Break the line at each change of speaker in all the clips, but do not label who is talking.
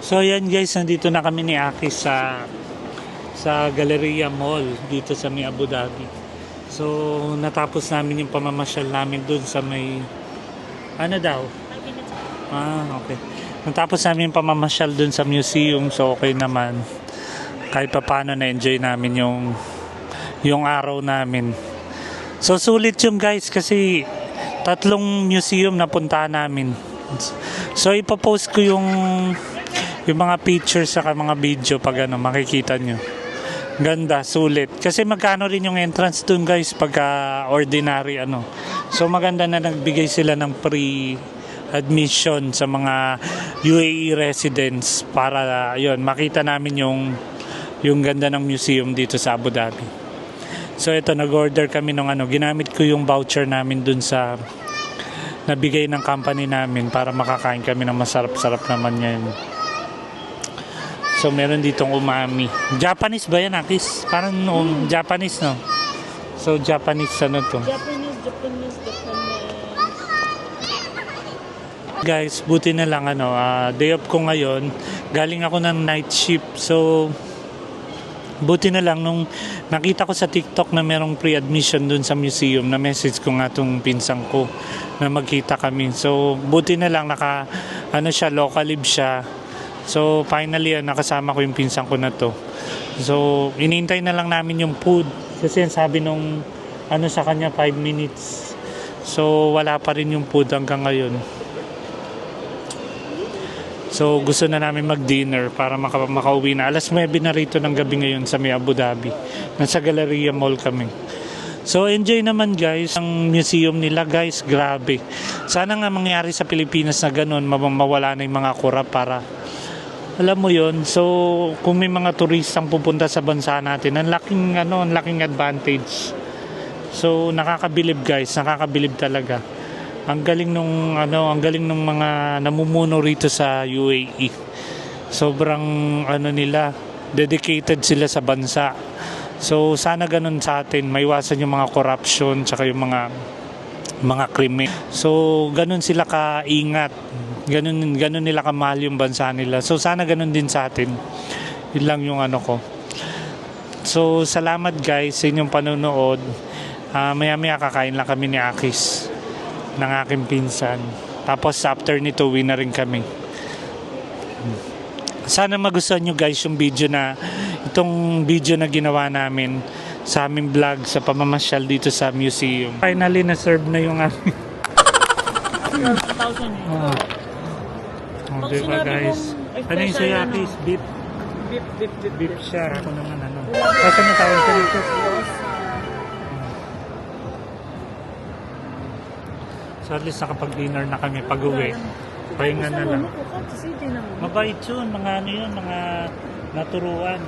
So yan guys, nandito na kami ni Aki sa Galleria Mall dito sa may Abu Dhabi. So natapos namin yung pamamasyal namin dun sa may ano daw? Okay. Natapos namin yung pamamasyal dun sa museum, so okay naman. Kahit pa paano na-enjoy namin yung araw namin. So sulit yung guys kasi 3 museum na punta namin. So ipopost ko yung mga pictures sa mga video pag makikita nyo. Ganda, sulit. Kasi magkano rin yung entrance dun guys pagka ordinary So maganda na nagbigay sila ng free admission sa mga UAE residents para yun, makita namin yung ganda ng museum dito sa Abu Dhabi. So ito, nag-order kami ng ginamit ko yung voucher namin dun sa nabigay ng company namin para makakain kami ng masarap-sarap naman ngayon. So meron ditong umami. Japanese ba yan, Akis? Parang Japanese, no? So Japanese to? Japanese. Guys, buti na lang day off ko ngayon. Galing ako ng night shift. So buti na lang nung nakita ko sa TikTok na merong pre-admission dun sa museum, na message ko nga tong pinsang ko na magkita kami. So buti na lang siya, local live siya. So finally nakasama ko yung pinsang ko na to. So inintay na lang namin yung food kasi sabi nung sa kanya 5 minutes. So wala pa rin yung food hanggang ngayon. So gusto na namin mag-dinner para makauwi na. Alas 9 na rito ng gabi ngayon sa may Abu Dhabi. Nasa Galleria Mall kami. So enjoy naman guys ang museum nila guys, grabe. Sana nga mangyari sa Pilipinas na ganun, mawala na yung mga kurap para alam mo yon. So kung may mga turistang pupunta sa bansa natin, ang laking advantage. So nakakabilib guys, nakakabilib talaga. Ang galing nung mga namumuno rito sa UAE. Sobrang nila, dedicated sila sa bansa. So sana ganun sa atin, maiwasan yung mga corruption tsaka yung mga krimen. So ganun sila kaingat. Ganun nila kamahal yung bansa nila. So sana ganun din sa atin. Yun lang yung ko. So salamat guys sa inyong panonood. Maya-maya kakain lang kami ni Akis ng aking pinsan. Tapos after nito, uwi na rin kami. Sana magustuhan nyo guys yung itong video na ginawa namin sa aming vlog sa pamamasyal dito sa museum. Finally, na-serve na yung aming. Diba guys? Ano yung sayakis? Beef siya. Ako naman Kasi natawag siya dito. So at least nakapag-dinner na kami pag-uwi. Pahinga na lang. Mabait yun, mga mga naturuan.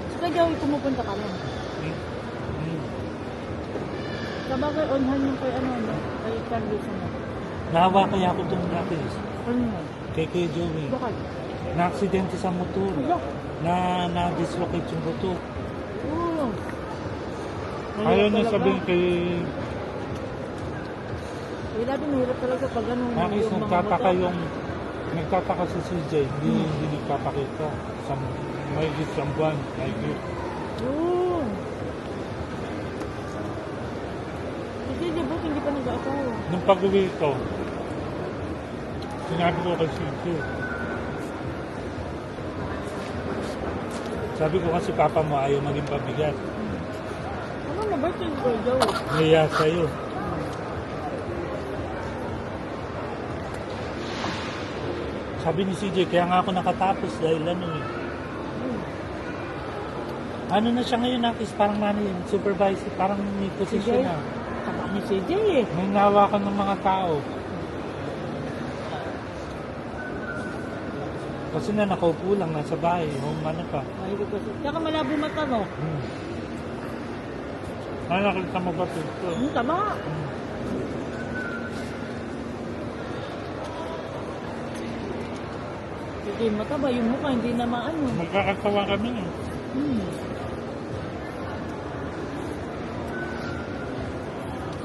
So kaya pumupunta ka lang? Sabagay, onhan yung kay kay Carlos mo.
Nahawa kaya ako doon natin. Kay Joey.
Bakit?
Na-aksidente sa motor. Na-dislocate yung motor. Ayaw niya sabihin kay...
Dati mahirap talaga pag
Nakis, nagtataka si CJ, hindi nagpapakita. May isang buwan, may gift.
Si CJ, ba't hindi pa nag-aasawa?
Nung pag-uwi ko, sinabi ko kay CJ. Sabi ko kasi papa mo ayaw maging pabigat.
Birthday ko, Joe.
Naya sa'yo. Sabi ni CJ, kaya nga ako nakatapos dahil Ano na siya ngayon, Nakis? Parang supervisor, parang may position na.
Tama ni CJ
May nahawakan ng mga tao. Kasi nakaupo lang, nasa bahay. Pa.
Saka malabo mata, no?
Nakakita mo ba ito?
Tama. Sige, mataba yung mukha, hindi na maano.
Magkakatawa kami.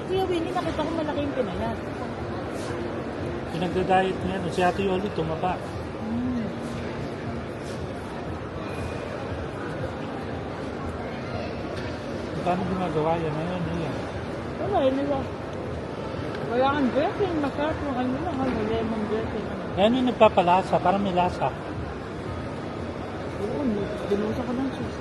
Kuya Winnie, nakita ko malaki yung pinayat.
Pinagda-diet niya. Si Ate Yoli tumaba.
Hmm.
Paano ginagawa yan? Ayun, yan.
Wala, yun nila. Wala kang dressing. Masarap yung ano lang. Lemon dressing.
Yan yung nagpapalasa. Parang may lasa.
Oo, dinusa ko ng cheese.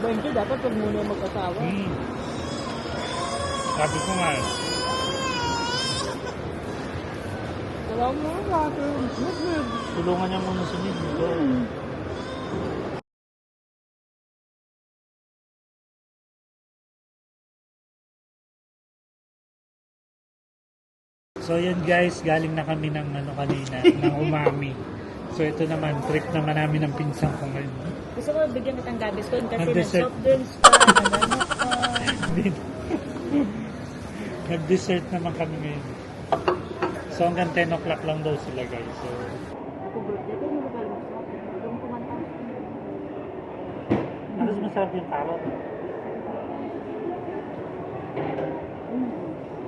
Ba, hindi. Dapat pag muna mag-asawa.
Sabi ko nga.
Wala mo nga natin. Good.
Tulungan niya muna si Mig. So yan guys, galing na kami ng ano kanina, ng umami. So ito naman, trip naman namin ng pinsan ko ngayon.
Gusto ko bigyan kitang Gaviscon kasi
Nag-dessert.
nag-soft drinks pa, nag-ano pa.
Nag-dessert naman kami ngayon. So hanggang 10 o'clock lang daw sila guys. So,
Ako birthday ko, hindi ko ba lang sa akin? Hindi mo kumanta.
ano masarap yung carrot?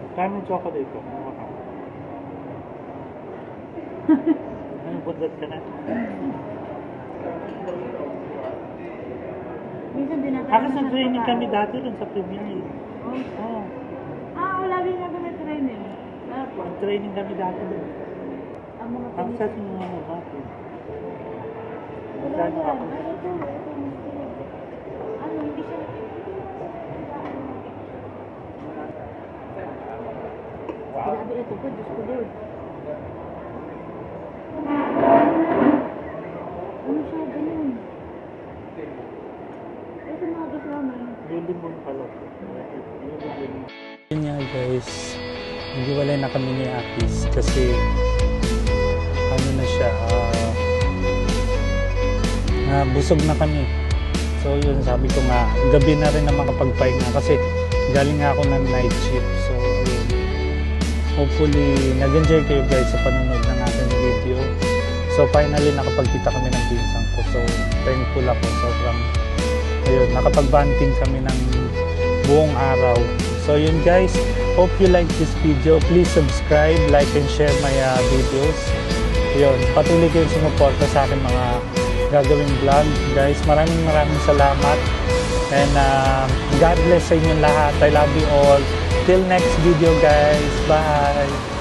Kaya yung chocolate ko. Ano, budlat ka na?
Minsan din natin.
Kasi sa training kami dati dun sa Premier League. Oo.
Wala rin na kami training.
Nag-training kami dati dun.
Ang mga
Ang sa yung mga natin.
Wala
Magkano
yan.
ako?
Ano, hindi siya. Grabe ito po, Diyos ko Lord. Ano siya, ganun? Ito mga kasama.
Yung limon pala. Yun nga guys, hindi wala na kami ni Akis kasi ano na siya, busog na kami. So yun, sabi ko nga, gabi na rin na makapagpahinga kasi galing nga ako ng night shift. So yun, hopefully nag-enjoy kayo guys sa panonood ng ating video. So finally nakapagkita kami ng pinsan ko. So thankful ako, sobrang ayun, nakapag-banting kami ng buong araw. So yun guys, hope you like this video. Please subscribe, like and share my videos. Yun, patuloy kayong sumuporta sa akin mga gagawing vlog. Guys, maraming salamat. And God bless sa inyong lahat. I love you all. Till next video guys. Bye!